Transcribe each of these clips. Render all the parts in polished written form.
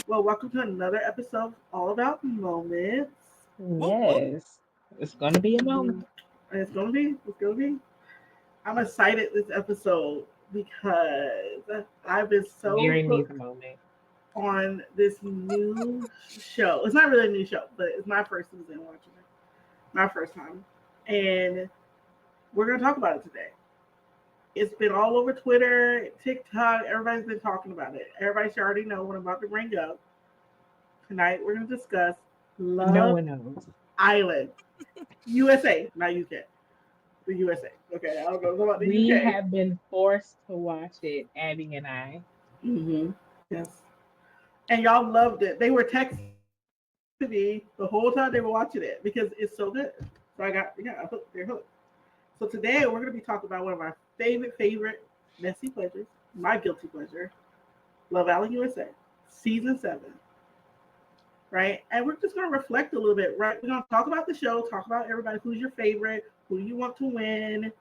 Well, welcome to another episode all about moments. Whoop, whoop. Yes, it's gonna be a Mhm. moment. And it's gonna be. I'm excited this episode because I've been so Mary needs a hooked moment. on this new show. It's not really a new show, but it's my first season watching it. My first time. And we're gonna talk about it today. It's been all over Twitter, TikTok, everybody's been talking about it. Everybody should already know what I'm about to bring up. Tonight we're gonna discuss No Love one knows. Island. USA, not UK. The USA. Okay, I don't know about the We UK. have been forced to watch it, Abby and I. Mm-hmm. Yes. And y'all loved it. They were texting me the whole time they were watching it because it's so good. So I hooked. They're hooked. So today we're gonna be talking about one of my favorite messy pleasures, my guilty pleasure, Love Island USA, season 7. Right? And we're just gonna reflect a little bit, right? We're gonna talk about the show, talk about everybody, who's your favorite, who do you want to win,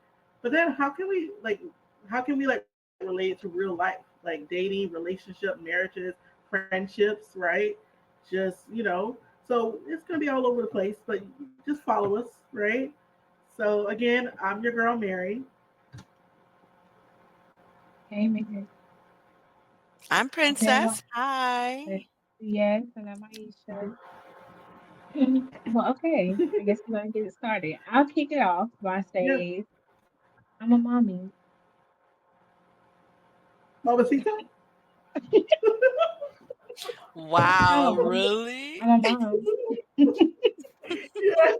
but then how can we relate it to real life, like dating, relationship, marriages, friendships, right? Just so it's gonna be all over the place, but just follow us, right? So again, I'm your girl Mary. Hey, Mary. I'm Okay, Princess. Hi. yes, and I'm Aisha. Well, okay. I guess we're gonna get it started. I'll kick it off by Yes, saying I'm a mommy. Mamacita. I'm a Wow, mom. really? I'm a mom. Yeah,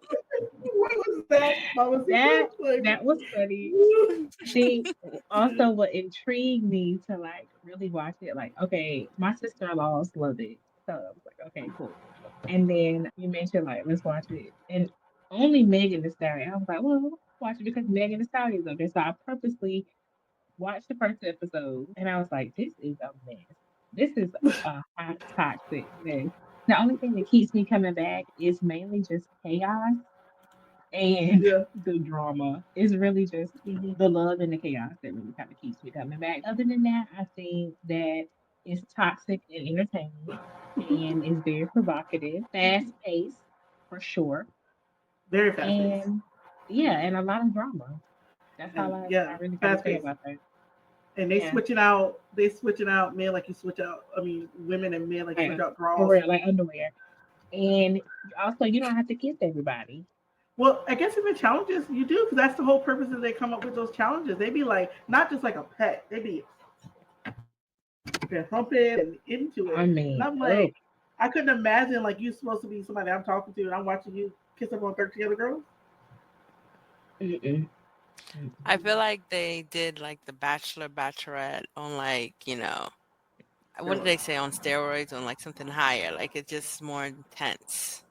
what was that, Mamacita? That Like, that was funny. See, also what intrigued me to like really watch it, like, okay, my sister-in-laws love it. So I was like, okay, cool. And then you mentioned like, let's watch it. And only Megan Thee Stallion. I was like, well, let's watch it because Megan Thee Stallion's up there. So I purposely watched the first episode and I was like, this is a mess. This is a hot toxic mess. The only thing that keeps me coming back is mainly just chaos and yeah. the drama. Is really just Mhm. the love and the chaos that really kind of keeps me coming back. Other than that, I think that it's toxic and entertaining and is very provocative, fast paced for sure. Very fast paced. And yeah, and a lot of drama. That's And all I yeah, really got to fast say paced. about that. And they Yeah. switching out. They switching out men like you switch out. I mean, women and men like you switch Like, out for draws. real, like underwear. And also, you don't have to kiss everybody. Well, I guess even challenges you do because that's the whole purpose that they come up with those challenges. They be like not just like a pet. They be humping and into it. I And I'm mean, like, oh, I couldn't imagine like you supposed to be somebody I'm talking to and I'm watching you kiss up on 13 other girls. mm-mm, I mm-mm. feel like they did like the Bachelor, Bachelorette on like, what did they Steroids. say on steroids on like something higher? Like it's just more intense,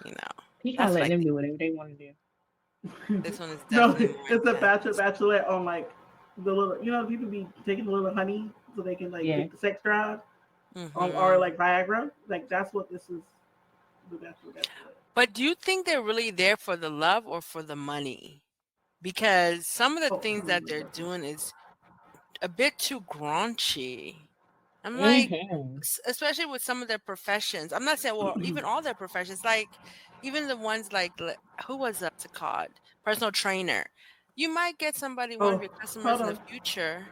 you know. He kind of That's what let I them think. do whatever they want to do. This one is No, definitely more it's a intense. bachelorette on like the little, people be taking the little honey so they can like Yeah. get the sex drive, or Hmm. like Viagra. Like that's what this is. The bachelorette. But do you think they're really there for the love or for the money? Because some of the Oh, things oh that my they're god. doing is a bit too graunchy. I'm like, Hmm. especially with some of their professions. I'm not saying, well, even all their professions, like even the ones like, who was that? What's it called? Personal trainer. You might get somebody, one of Oh, your hold customers in the on. future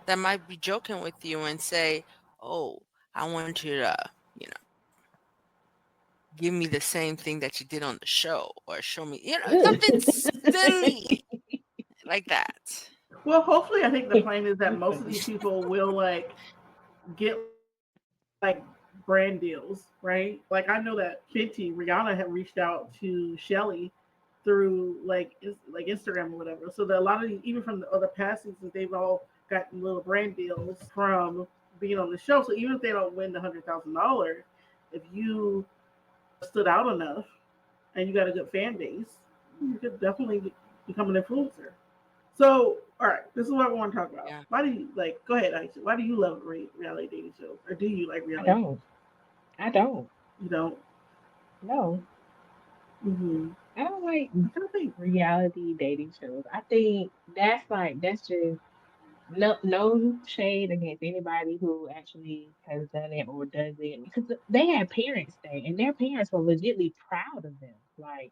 that might be joking with you and say, oh, I want you to, you know, give me the same thing that you did on the show or show me, something silly like that. Well, hopefully, I think the plan is that You're most of these funny. people will like get like brand deals, right? Like I know that Fenty Rihanna had reached out to Shelly through like Instagram or whatever. So that a lot of these, even from the other past seasons, they've all gotten little brand deals from being on the show. So even if they don't win the $100,000, if you stood out enough and you got a good fan base, you could definitely become an influencer. So, all right, this is what I want to talk about. Yeah. Why do you like? Go ahead, Aisha. Why do you love reality dating shows, or do you like I reality? don't. I don't. You don't. No. Mm-hmm. I don't like I kind of think. reality dating shows. I think that's just no shade against anybody who actually has done it or does it because they had parents there and their parents were legitly proud of them. Like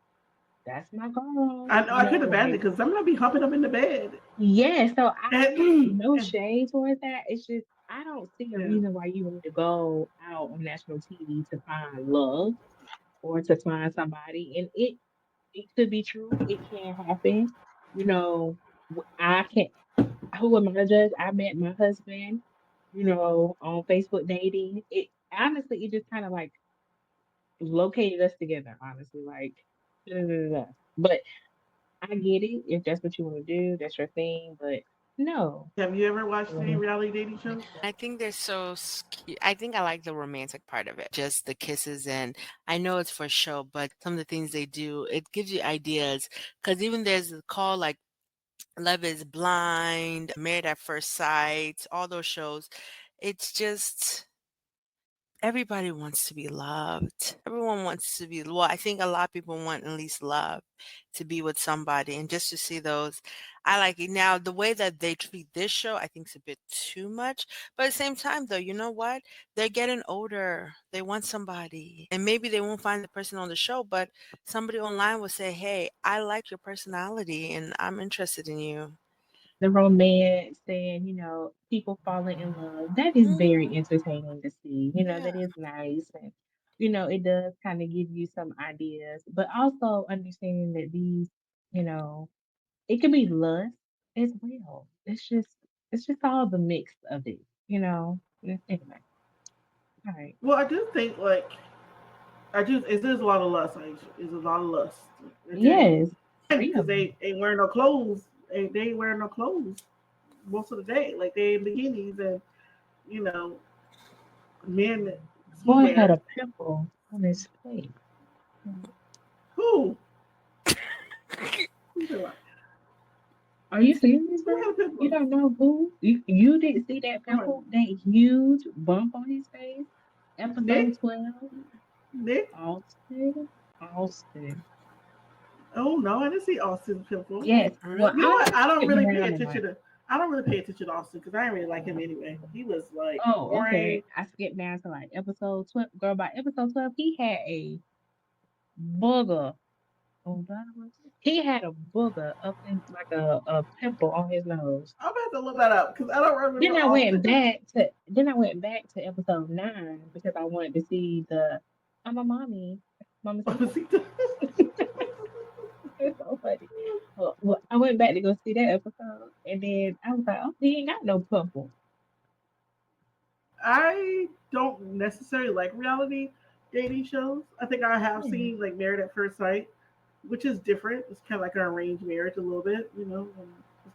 that's my girl, I know I could imagine like because I'm gonna be humping them in the bed, yeah. So no and shade towards that. It's just I don't see a yeah. reason why you need to go out on national TV to find love or to find somebody, and it could be true. It can happen. You know, I can. Who am I to judge? I met my husband, on Facebook dating. It honestly, it just kind of like located us together. Honestly, like, da, da, da, da. But I get it. If that's what you want to do, that's your thing. But no, Have you ever watched any um, reality dating shows? I think they're so cute. I think I like the romantic part of it, just the kisses. And I know it's for show, but some of the things they do, it gives you ideas. Because even there's a call like Love is Blind, Married at First Sight, all those shows. It's just everybody wants to be loved. Everyone wants to be, well, I think a lot of people want at least love to be with somebody. And just to see those, I like it. Now, the way that they treat this show, I think is a bit too much. But at the same time, though, you know what? They're getting older. They want somebody. And maybe they won't find the person on the show, but somebody online will say, hey, I like your personality and I'm interested in you. the romance and people falling in love. That is very Mhm. entertaining to see. Yeah. That is nice, and it does kind of give you some ideas, but also understanding that these, you know, it can be lust as well. It's just all the mix of it. Anyway, all right. Well, I do think like I do. It is a lot of lust. Aisha. It's a lot of lust. I tell you, Yes, because real. they ain't wearing no clothes. They ain't wearing no clothes most of the day. Like they in bikinis and you know men Boy had swimwear. a pimple on his face. Who? Who's that? Are you serious, Who bro? had a You pimple? don't know who? You didn't see that Come on, pimple, that huge bump on his face? Episode Nick. 12, Nick. Austin. Austin. Oh no, I didn't see Austin's pimple. Yes. Well, Really? You know what? I don't skipped really pay around a attention lot. to. I don't really pay attention to Austin because I didn't really like him anyway. He was like Oh, boring. okay. I skipped down to like episode 12. Girl, by episode 12, he had a booger on bottom. He had a booger up in like a pimple on his nose. I'm gonna have to look that up because I don't remember Austin. Then I went back to episode 9 because I wanted to see the I'm a mommy. Mamacita. It's so funny. Well, I went back to go see that episode and then I was like, oh, he ain't got no pimple. I don't necessarily like reality dating shows. I think I have Yeah. seen like Married at First Sight, which is different. It's kind of like an arranged marriage a little bit,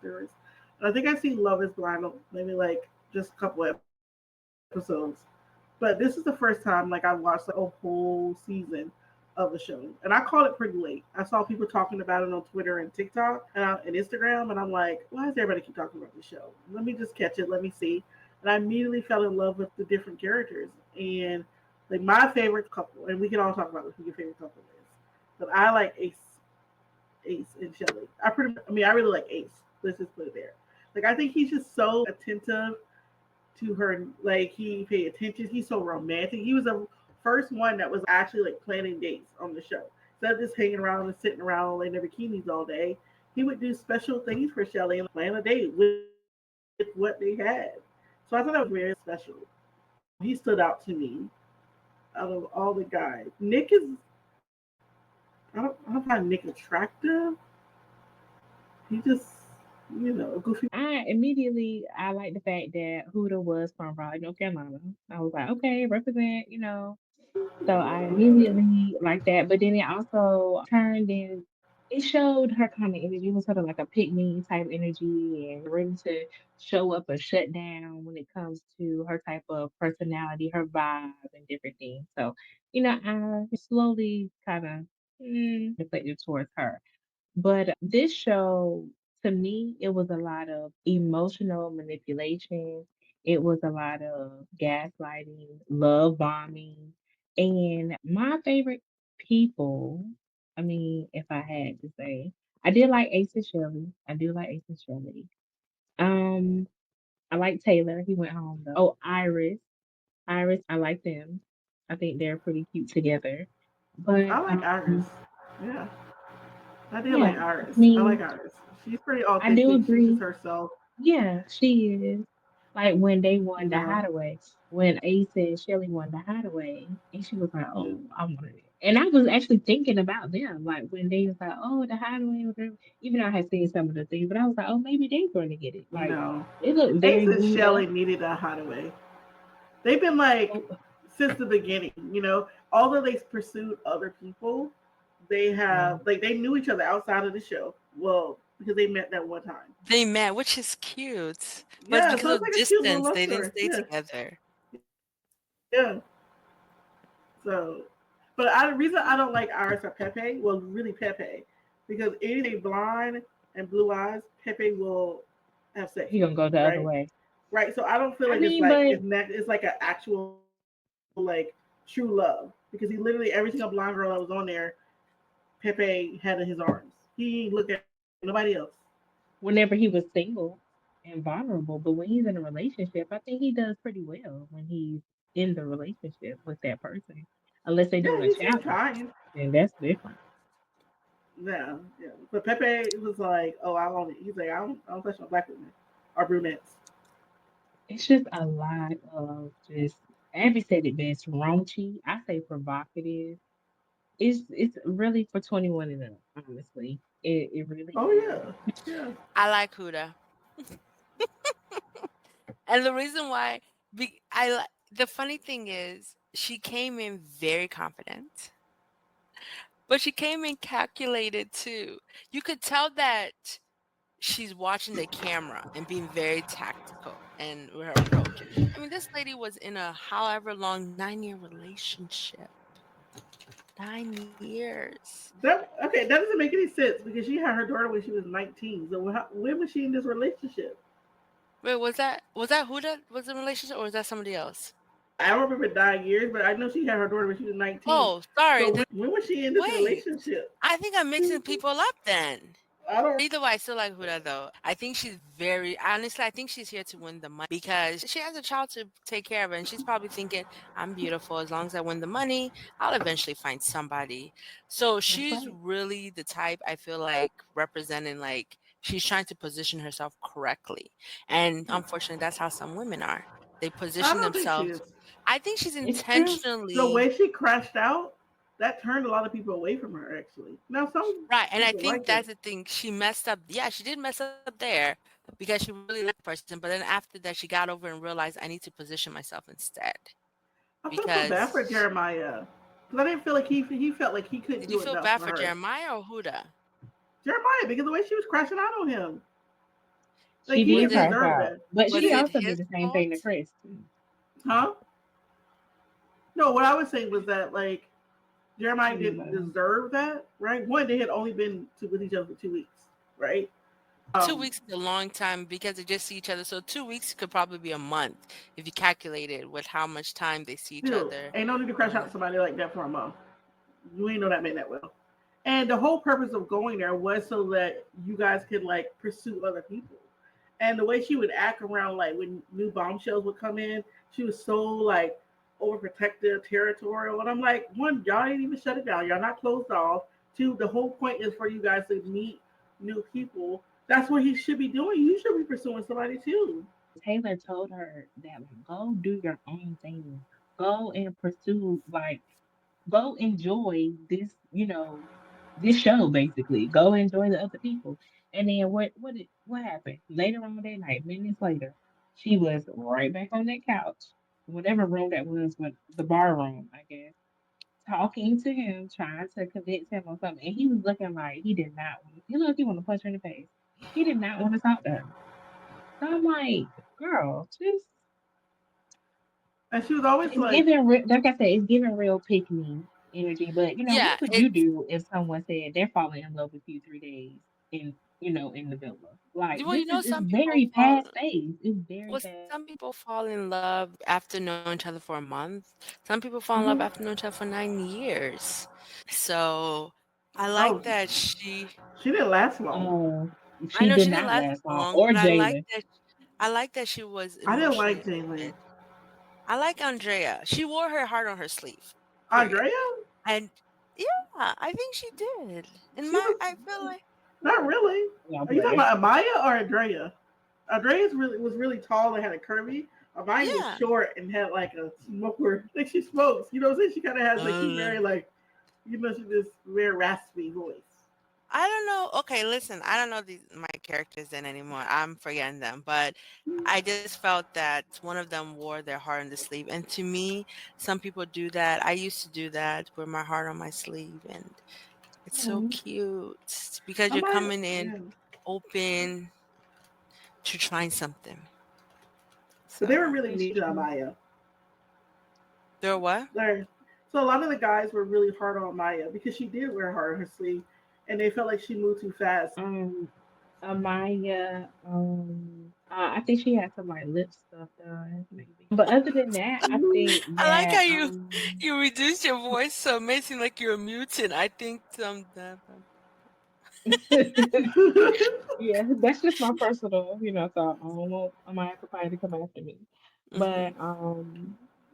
there is. And I think I've seen Love Is Blind maybe like just a couple episodes. But this is the first time like I watched like a whole season of the show, and I caught it pretty late. I saw people talking about it on Twitter and TikTok and Instagram, and I'm like, why does everybody keep talking about this show? Let me just catch it. Let me see. And I immediately fell in love with the different characters. And like my favorite couple, and we can all talk about who your favorite couple is, but I like Ace and Shelly. I mean, I really like Ace. Let's just put it there. Like I think he's just so attentive to her. Like he paid attention. He's so romantic. He was the first one that was actually like planning dates on the show. Instead of just hanging around and sitting around in their bikinis all day, he would do special things for Shelly and plan a date with what they had. So I thought that was very special. He stood out to me out of all the guys. Nick is I don't find Nick attractive. He just a goofy. I like the fact that Huda was from Raleigh, North Carolina. I was like, okay, represent. So I immediately like that. But then it also turned in. it showed her kind of energy. It was sort of like a pick me type energy and ready to show up or shut down when it comes to her type of personality, her vibe, and different things. So, I slowly kind of reflected towards her. But this show, to me, it was a lot of emotional manipulation. It was a lot of gaslighting, love bombing. And my favorite people, I mean, if I had to say, I did like Ace and Shelley. I do like Ace and Shelley. Um, I like Taylor. He went home though. Oh, Iris. Iris, I like them. I think they're pretty cute together. But I like Iris. Yeah, I did yeah, like I Iris. I like mean, Iris. She's pretty I do authentic. She's just agree. herself. Yeah, she is. Like when they You won the know. hideaway, when Ace and Shelly won the hideaway, and she was like, Yeah. "Oh, I wanted it." And I was actually thinking about them, like when they was like, "Oh, the hideaway," whatever. Even though I had seen some of the things, but I was like, "Oh, maybe they're going to get it." Like No. they look Ace very and glued Shelly up. needed a hideaway. They've been like Oh, since the beginning. Although they pursued other people, they yeah, have like they knew each other outside of the show. Well, because they met that one time. They met, which is cute, but Yeah, because so it's of like a cute little distance, love they didn't story. stay Yeah, together. yeah. So, but the reason I don't like Iris or Pepe, well, really Pepe, because anything blind and blue eyes, Pepe will have sex he with, gonna go the other right? way. Right. So I don't feel I like it's mean, like but it's like an actual true love because he literally every single blonde girl that was on there, Pepe had in his arms. He ain't look at nobody else. whenever he was single and vulnerable, but when he's in a relationship, I think he does pretty well when he's in the relationship with that person. Unless they're Yeah, doing a he seemed challenge, kind. then that's different. Yeah, yeah. But Pepe was like, "Oh, I don't." He's like, I don't touch no black women or brunettes." It's just a lot of just Abby said it best, raunchy. I say provocative. It's really for 21 and up, honestly. It really Oh is. yeah, yeah. I like Huda, and the reason why, the funny thing is, she came in very confident, but she came in calculated too. You could tell that she's watching the camera and being very tactical and with her approach. I mean, this lady was in a however long 9-year relationship. 9 years. That okay? That doesn't make any sense because she had her daughter when she was 19. So when was she in this relationship? Wait, was that who that was in a relationship, or was that somebody else? I don't remember 9 years, but I know she had her daughter when she was 19. Oh, sorry. So when was she in this Wait, relationship? I think I'm mixing people up then. I don't. Either way, I still like Huda though. I think she's very honestly. I think she's here to win the money because she has a child to take care of, and she's probably thinking, "I'm beautiful. As long as I win the money, I'll eventually find somebody." So That's she's right. really the type I feel like representing like she's trying to position herself correctly, and unfortunately, that's how some women are. They I position don't think she themselves. is. I think she's It's true. The intentionally way she crashed out, that turned a lot of people away from her. Actually, now some right, and I people think like her. that's the thing. She messed up. Yeah, she did mess up there because she really liked the person, but then after that, she got over and realized I need to position myself instead. I felt so bad for Because Jeremiah because I didn't feel like he felt like he couldn't did you do feel enough bad for for her. Jeremiah or Huda? Jeremiah because the way she was crashing out on him, like She he did Was didn't it crash deserve out, that. but was she it also did his the same thing to fault? Chris too. Huh? No, what I was saying was that like She Jeremiah didn't didn't love him. deserve that, right? One, they had only been with each other for 2 weeks, right? 2 weeks is a long time because they just see each other. So 2 weeks could probably be a month if you calculate it with how much time they see each Still, other. ain't no need to crash out Um, somebody like that for a month. You ain't know that man that well. And the whole purpose of going there was so that you guys could like pursue other people. And the way she would act around like when new bombshells would come in, she was so like overprotective, territorial. And I'm like, one, y'all didn't even shut it down. Y'all not closed off. Two, the whole point is for you guys to meet new people. That's what he should be doing. You should be pursuing somebody too. Taylor told her that like go do your own thing. Go and pursue like go enjoy this, this show basically. Go enjoy the other people. And then what happened? Later on that night, minutes later, she was right back on that couch, whatever room that was, but the bar room, I guess, talking to him, trying to convince him or something, and he was looking like he did not want. He looked like he want to punch her in the face. He did not want to talk to her. So I'm like, girl, just And she was always it's like, giving. Like I said, it's giving real pick me energy. But Yeah, what would you it's do if someone said they're falling in love with you 3 days in in the villa? Like well, this you know, is some people very fall. fast paced. It's very Well, fast. some people fall in love after knowing each other for a month. Some people fall in love mhm. after knowing each other for 9 years. So I like Oh, that she. she didn't last long. I She know did she didn't not last last long, long, or but Jalen. I like that she was I didn't emotionally like Jalen. open. I like Andrea. She wore her heart on her sleeve. Period. Andrea? And yeah, I think she did. And She was I feel like not really. Yeah, Are you talking boy. about Amaya or Andrea? Andrea's really was really tall and had a curvy. Amaya was yeah. short and had like a smoker, like she smokes. You know what I'm saying? She kind of has like she's Uh, very like, she just very raspy voice. I don't know. Okay, listen, I don't know these my characters then anymore. I'm forgetting them, but I just felt that one of them wore their heart on the sleeve. And to me, some people do that. I used to do that, wear my heart on my sleeve, and it's so Mm, cute because you're Amaya, coming in yeah. open to trying something. But they were So, really that's mean to true. Amaya. they're what? There, so a lot of the guys were really hard on Maya because she did wear heart on her sleeve, and they felt like she moved too fast. Um, Amaya, I think she had some like lip stuff done, maybe. But other than that, I think I like how that you reduced your voice so it may seem like you're a mutant. I think yeah, that's just my personal, so I don't want Amaya Kapaya to come after me. hmm But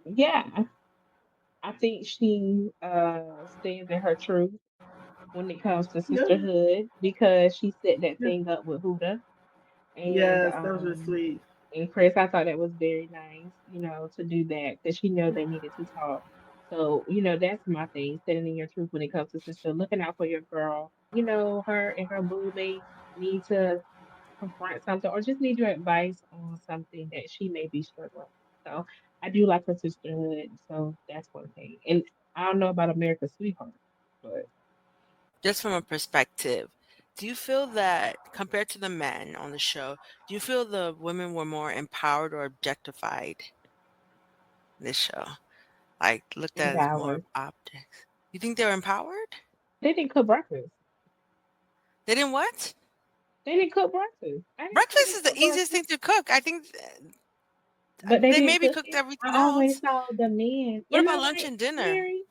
yeah, I think she stands in her truth when it comes to Yeah. sisterhood because she set that Yeah. thing up with Huda and Yes, that was really sweet. Chris. I thought that was very nice, to do that because she know they needed to talk. So, that's my thing, standing in your truth when it comes to sister, looking out for your girl. Her and her boo may need to confront something or just need your advice on something that she may be struggling with. So I do like her sisterhood. So that's one thing. And I don't know about America's Sweetheart, but Just from a perspective, do you feel that compared to the men on the show, do you feel the women were more empowered or objectified in this show? Like looked at as more empowered. objects. You think they were empowered? They didn't cook breakfast. They didn't what? They didn't cook breakfast. I didn't see Breakfast them is the cook easiest breakfast. thing to cook. I think But they they didn't maybe cook cooked it. everything I always else. saw the men. What Am I about lunch right, and dinner? Mary?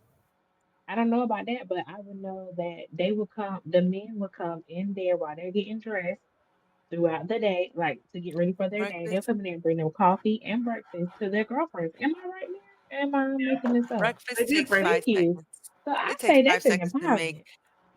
I don't know about that, but I would know that they would come. The men would come in there while they're getting dressed throughout the day, like to get ready for their day. They'll Breakfast come in there and bring them coffee and breakfast to their girlfriends. Am I right, Mary? Am I making this up? They breakfast did takes bring. Thank five you. seconds. So I It takes say five that's an seconds to make. empowerment.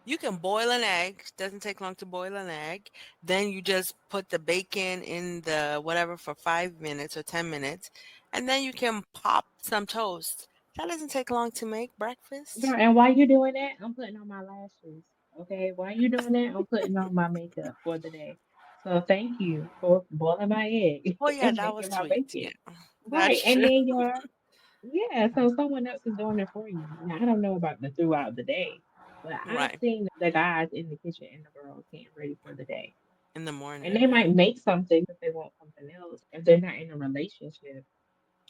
You can boil an egg. Doesn't take long to boil an egg. Then you just put the bacon in the whatever for 5 minutes or 10 minutes, and then you can pop some toast. That doesn't take long to make Girl, breakfast. and while you doing that, I'm putting on my lashes. Okay, while you doing that, I'm putting on my makeup for the day. So thank you for boiling my egg Well, yeah, and that was making my sweet. bacon. Yeah, Right, that's and true. then yeah, so someone else is doing it for you. Now I don't know about the throughout the day, but I've Right seen the guys in the kitchen and the girls getting ready for the day. in the And they morning. might make something if they want something else. If they're not in a relationship,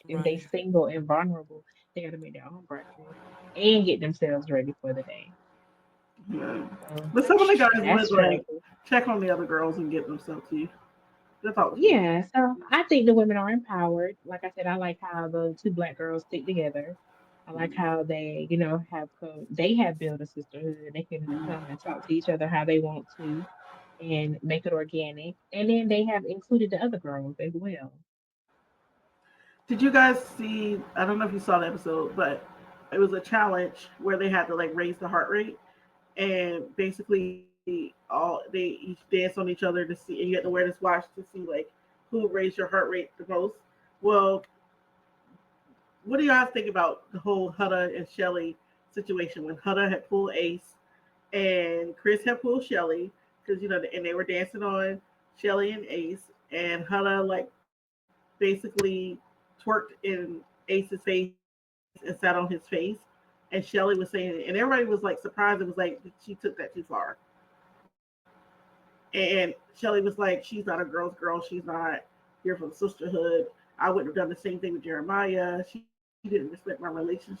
if they Right. single and vulnerable, they gotta make their own breakfast and get themselves ready for the day. Yeah. So But some of That's the guys true. that's would like stressful. check on the other girls and get themselves to you. That's all sweet. Yeah, so I think the women are empowered. Like I said, I like how the two black girls stick together. I like how they, they have built a sisterhood. They can come and talk to each other how they want to and make it organic. And then they have included the other girls as well. Did you guys see? I don't know if you saw the episode, but it was a challenge where they had to like raise the heart rate, and basically all they each dance on each other to see, and you had to wear this watch to see like who raised your heart rate the most. Well, what do you guys think about the whole Hutta and Shelly situation when Hutta had pulled Ace and Chris had pulled Shelly because and they were dancing on Shelly and Ace, and Hutta like basically twerked in Ace's face and sat on his face, and and Shelly was saying it, and everybody was like surprised. It was like she took that too far. And Shelly was like, she's not a girl's girl. She's not here for the sisterhood. I wouldn't have done the same thing with Jeremiah. She didn't respect my relationship.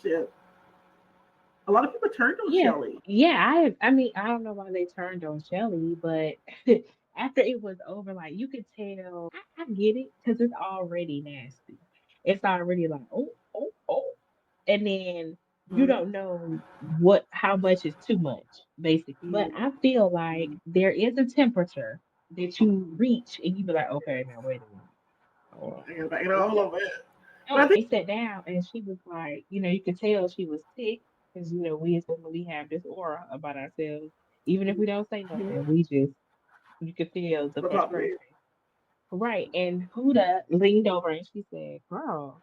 A lot of people turned on Yeah, Shelly. yeah. I mean, I don't know why they turned on Shelly, but after it was over, like you could tell. I get it because it's already nasty. It's already like oh, and then you Mhm. don't know how much is too much, basically. But I feel like there is a temperature that you reach, and you be like, okay, now wait a minute. Hold I gotta back it on. all a little bit. But I Oh, think, they sat down and she was like, you could tell she was sick because, we as women, we have this aura about ourselves. Even if we don't say mhm, nothing, we just, you could feel the on top of frustration. it. Right. And Huda leaned over and she said, girl,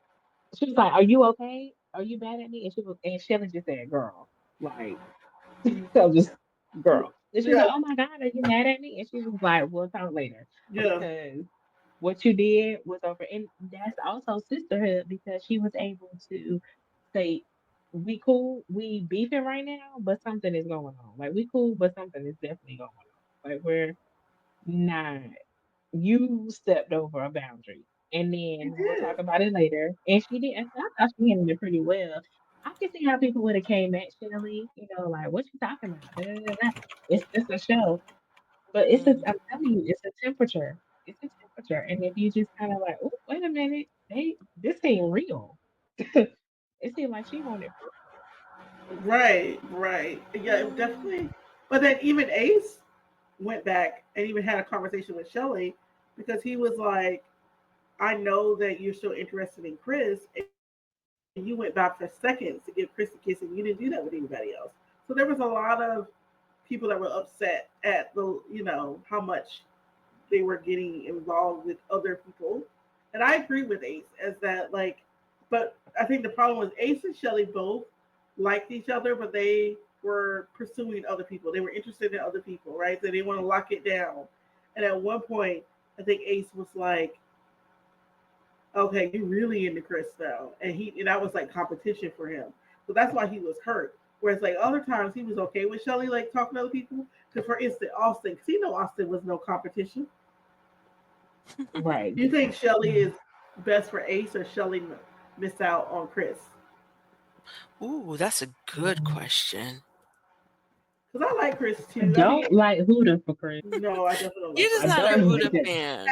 she was like, are you okay? Are you mad at me? And Shelly just said, girl, like, so just, girl. And she was Yeah, like, oh my God, are you mad at me? And she was like, we'll talk later yeah, because what you did was over. And that's also sisterhood because she was able to say, we cool, we beefing right now, but something is going on. Like, we cool, but something is definitely going on. Like, we're not, you stepped over a boundary. And she then we'll talk did. about it later. And she did. And I thought she handled it pretty well. I can see how people would have came at Shelly, like, what you talking about? Da, da, da, da. It's just a show. But I'm Mm. telling you, it's a temperature. It's a temperature. And if you just kind of like, oh, wait a minute, this ain't real. It seemed like she wanted Right, right. Yeah, it Mm. definitely. But then even Ace went back and even had a conversation with Shelly because he was like, I know that you're so interested in Chris, and you went back for seconds to give Chris a kiss, and you didn't do that with anybody else. So there was a lot of people that were upset at how much they were getting involved with other people. And I agree with Ace as that but I think the problem was Ace and Shelly both liked each other, but they were pursuing other people. They were interested in other people, right? They didn't want to lock it down. And at one point, I think Ace was like, okay, you really into Chris now. And that was like competition for him. So that's why he was hurt. Whereas like other times he was okay with Shelly like talking to other people. Because for instance, Austin, because he know Austin was no competition. right. Do you think Shelly is best for Ace or Shelly missed out on Chris? Ooh, that's a good question. Because I like Chris I too. I mean, don't like Huda for Chris. no, I definitely don't You're like just I Huda. not a don't Huda like that. fan.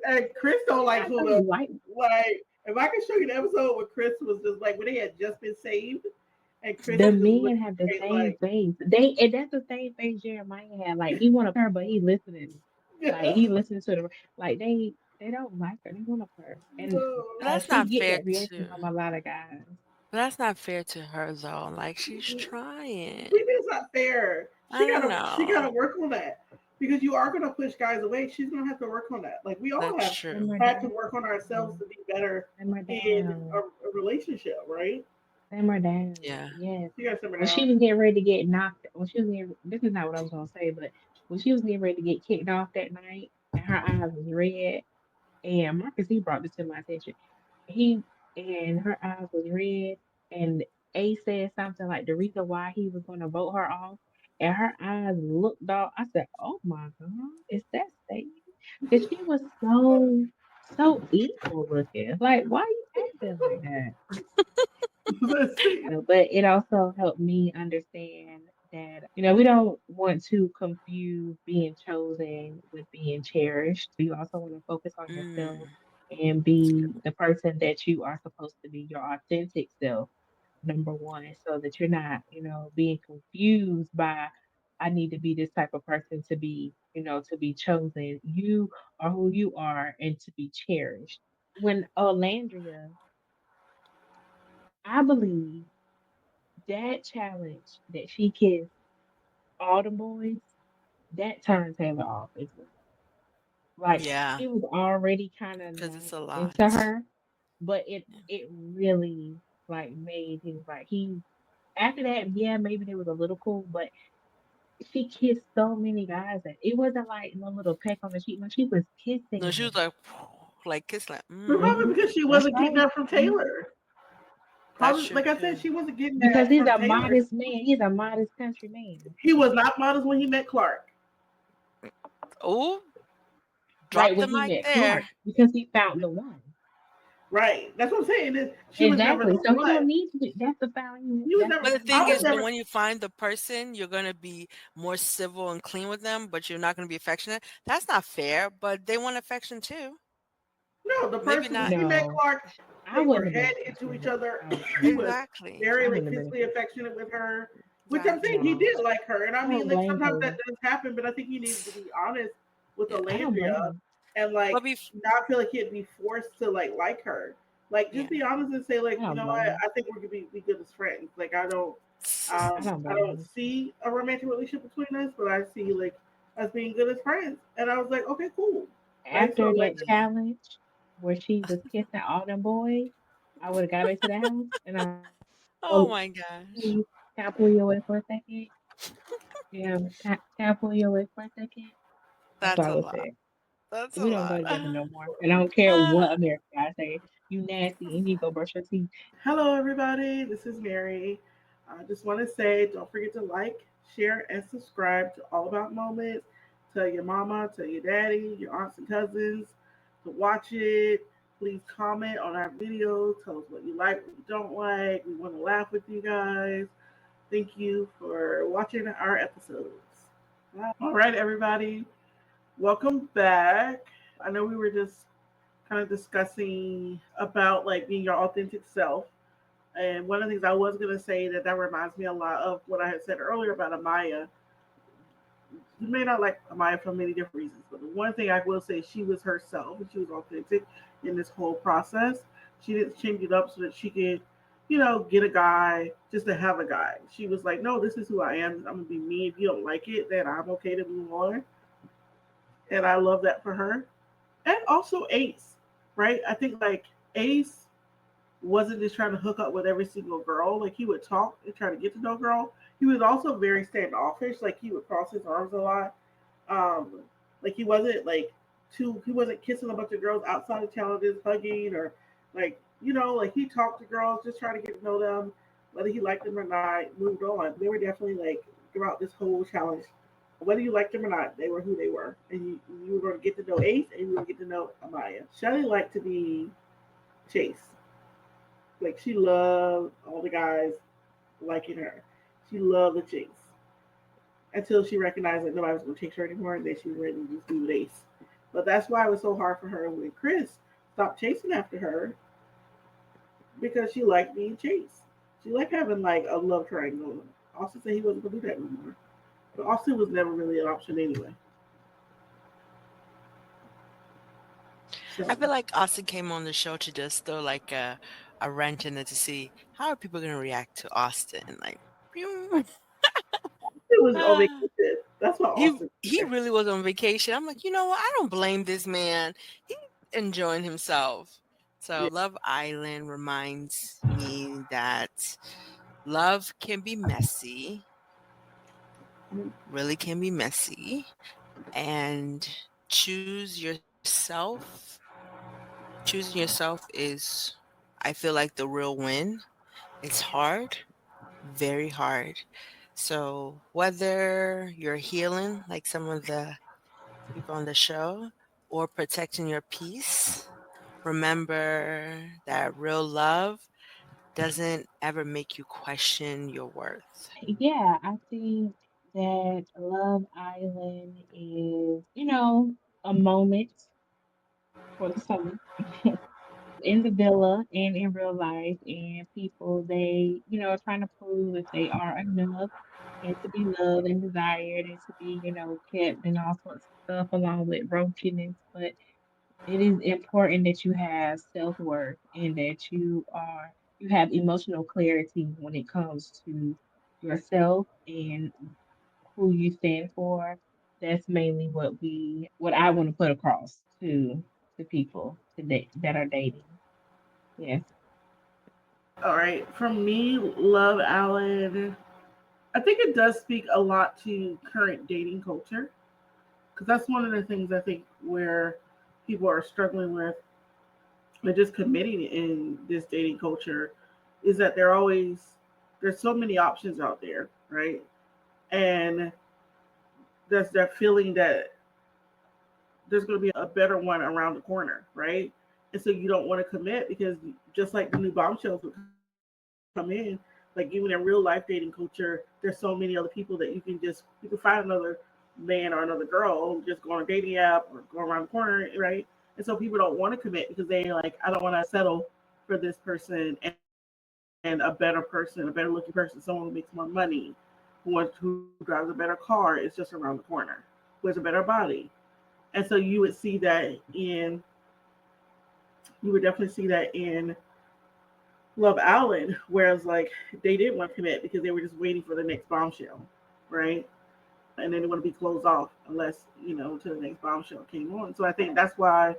And Chris don't like I Huda. don't like Like, if I can show you the episode where Chris was just like when they had just been saved, and Chris the was just men looking have the straight same like, face. And that's the same face Jeremiah had. Like he wanna her, but he listening. Like he listening to the like they don't like her. They want her. And no. But that's she not get fair that reaction to. from a lot of guys. But that's not fair to her though. Like she's trying. Maybe it's not fair. I don't She know. gotta work on that because you are gonna push guys away. She's gonna have to work on that. Like we all That's have true. Simmer had to down. work on ourselves to be better Simmer in down. a relationship, right? Simmer down. Yeah. Yes. You gotta simmer When she down. was getting ready to get knocked, when she was getting, this is not what I was gonna say, but when she was getting ready to get kicked off that night, and her eyes was red, and Marcus he brought this to my attention. He and her eyes was red, and A said something like the reason why he was gonna vote her off, and her eyes looked off. I said, "Oh my God, is that Sadie?" Because she was so evil looking. Like, why you acting like that? Let's see. But it also helped me understand that, we don't want to confuse being chosen with being cherished. You also want to focus on yourself Mm, and that's be good. the person that you are supposed to be, your authentic self, number one, so that you're not, being confused by, I need to be this type of person to be, to be chosen. You are who you are and to be cherished. When Olandria, I believe that challenge that she kissed all the boys, that turned Taylor off as well. Like Yeah, he was already kind of because it's not a into lot. her, but it really like made him like he after that, yeah, maybe they was a little cool, but she kissed so many guys that it wasn't like no little peck on the cheek. No, she was No, kissing she was them. like, like kiss like, But mm. probably Hmm. because she That's wasn't kicked right. out from Hmm. Taylor. That's Probably, true like I said, too. she wasn't getting because that he's from a Taylor. modest man. He's a modest country man. He was not modest when he met Clark. Oh, Right drop when the he mic met Clark, there. because he found the one. Right. That's what I'm saying. She was never Exactly. the So he one. don't need to be. That's the found. He was That's never. the But the one. I thing was is, never. when you find the person, you're gonna be more civil and clean with them, but you're not gonna be affectionate. That's not fair. But they want affection too. No, the Maybe person when not she met No, Clark, I they were wouldn't have been head into each affectionate. other. I wouldn't. He was exactly. I very like wouldn't have been. physically affectionate with her, which I'm saying he Exactly. No, did like her. And I I mean, don't like blame sometimes her. that does happen, but I think he needed to be honest with Yeah. I don't blame Alandria him. and But like be not feel like he'd be forced to like her. Like just yeah. be honest and say I like, you don't know blame what, him. I think we're gonna be good as friends. Like I don't I blame don't him. see a romantic relationship between us, but I see like us being good as friends. And I was like, okay, cool. Right. So After like that challenge where she was kissing all them boys, I would have got back to the house and I would have said, Oh "Oh, my please, gosh. can I pull you away for a second? Yeah, can I pull you away for a second?" That's what That's I a would lot. say. That's a We don't go lot. together no more. And I don't care what American guy say. You nasty and you go brush your teeth. hello, everybody. This is Mary. I just want to say don't forget to like, share, and subscribe to All About Moments. Tell your mama, tell your daddy, your aunts and cousins to watch it. Please comment on our videos. Tell us what you like, what you don't like. We want to laugh with you guys. Thank you for watching our episodes. Bye. All right, everybody. Welcome back. I know we were just kind of discussing about like being your authentic self. And one of the things I was going to say that reminds me a lot of what I had said earlier about Amaya. You may not like Amaya for many different reasons, but the one thing I will say, she was herself and she was authentic in this whole process. She didn't change it up so that she could, get a guy just to have a guy. She was like, no, this is who I am. I'm going to be me. If you don't like it, then I'm okay to move on. And I love that for her. And also Ace, right? I think like Ace wasn't just trying to hook up with every single girl. Like he would talk and try to get to know a girl. He was also very standoffish. Like he would cross his arms a lot. Um, like he wasn't kissing a bunch of girls outside of challenges, hugging or like he talked to girls, just trying to get to know them, whether he liked them or not. Moved on. They were definitely like throughout this whole challenge. Whether you liked them or not, they were who they were, and you were going to get to know Ace, and you were going to get to know Amaya. Shelly liked to be chased. Like she loved all the guys liking her. She loved the chase until she recognized that nobody was going to chase her anymore, and then she was ready to just do Ace. But that's why it was so hard for her when Chris stopped chasing after her because she liked being chased. She liked having like a love triangle. Austin said he wasn't going to do that no more, but Austin was never really an option anyway. I So feel like Austin came on the show to just throw like a wrench in it to see how are people gonna react to Austin. Like, pew. it was on Ah. vacation. That's why he Austin was he there. really was on vacation. I'm like, you know what? I don't blame this man. He's enjoying himself. So Yeah. Love Island reminds me that love can be messy, really can be messy, and choose yourself. Choosing yourself is, I feel like, the real win. It's hard, very hard. So whether you're healing, like some of the people on the show, or protecting your peace, remember that real love doesn't ever make you question your worth. Yeah, I think that Love Island is, a moment for the soul in the villa and in real life. And people, they, are trying to prove if they are enough and to be loved and desired and to be, kept and all sorts of stuff along with brokenness. But it is important that you have self-worth and that you have emotional clarity when it comes to yourself and who you stand for. That's mainly what I want to put across to people today that are dating. Yes. All right, from me, Love Island. I think it does speak a lot to current dating culture because that's one of the things I think where people are struggling with. They're just committing in this dating culture. is that there's so many options out there, right? And there's that feeling that there's going to be a better one around the corner, right? And so you don't want to commit because just like the new bombshells would come in, like even in real life dating culture, there's so many other people that you can find another man or another girl just go on a dating app or go around the corner, right? And so people don't want to commit because they like, I don't want to settle for this person and a better person, a better looking person, someone who makes more money, who drives a better car is just around the corner, who has a better body. And so you would definitely see that in Love Island, whereas like they didn't want to commit because they were just waiting for the next bombshell, right? And then they want to be closed off unless until the next bombshell came on. So I think that's why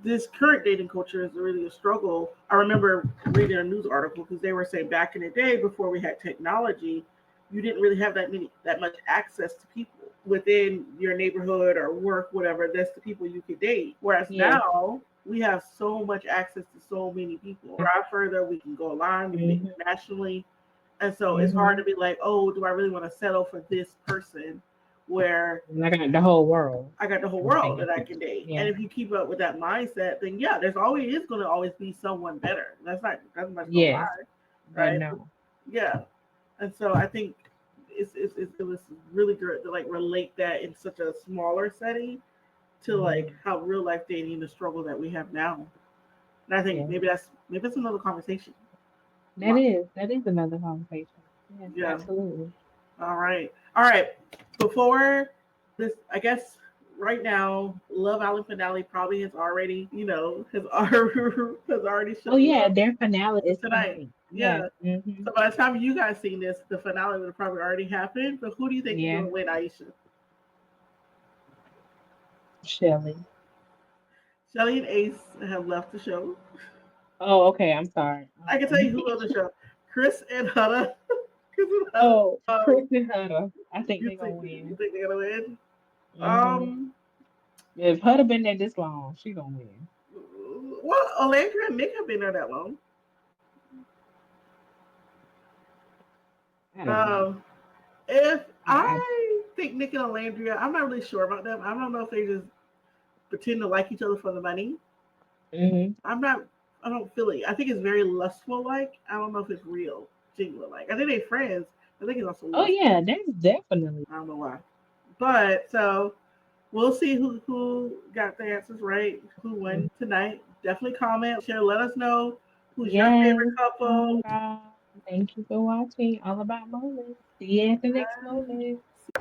this current dating culture is really a struggle. I remember reading a news article because they were saying back in the day before we had technology, you didn't really have that much access to people within your neighborhood or work, whatever. That's the people you could date. Whereas Yeah. now we have so much access to so many people. Drive further, we can go online, we can date internationally, and so it's hard to be like, oh, do I really want to settle for this person? Where And I got the whole world. I got the whole world that I can date. Yeah. And if you keep up with that mindset, then yeah, there's always is going to always be someone better. That's much gonna lie, right? No. Yeah, and so I think it was really good to like relate that in such a smaller setting to like how real life dating the struggle that we have now. And I think maybe it's another conversation. That is another conversation. Yes, Yeah. absolutely. All right. Before this, I guess right now, Love Island finale probably has already, has already shown Oh yeah, up their finale is tonight. tonight. Yeah. Yeah. So by the time you guys seen this, the finale would have probably already happened. But who do you think is going to win, Aisha? Shelly. Shelly and Ace have left the show. Oh, okay. I'm sorry. I can tell you who left the show. Chris and Hannah. Oh, Chris and Hutter. I think You they're gonna think win. they're gonna win? hmm If Hutter been there this long, she gonna win. Well, Alandra and Nick have been there that long. I don't know. If I, I think Nick and Alandria, I'm not really sure about them. I don't know if they just pretend to like each other for the money. hmm I'm not. I don't feel it. I think it's very lustful. Like I don't know if it's real, genuine. Like I think they're friends. I think it's also Oh lustful. yeah, that's definitely. I don't know why, but so we'll see who got the answers right, who won tonight. Definitely comment, share, let us know who's your Yes. favorite Oh couple. my God. Thank you for watching. All about moments. See you at the next moment. See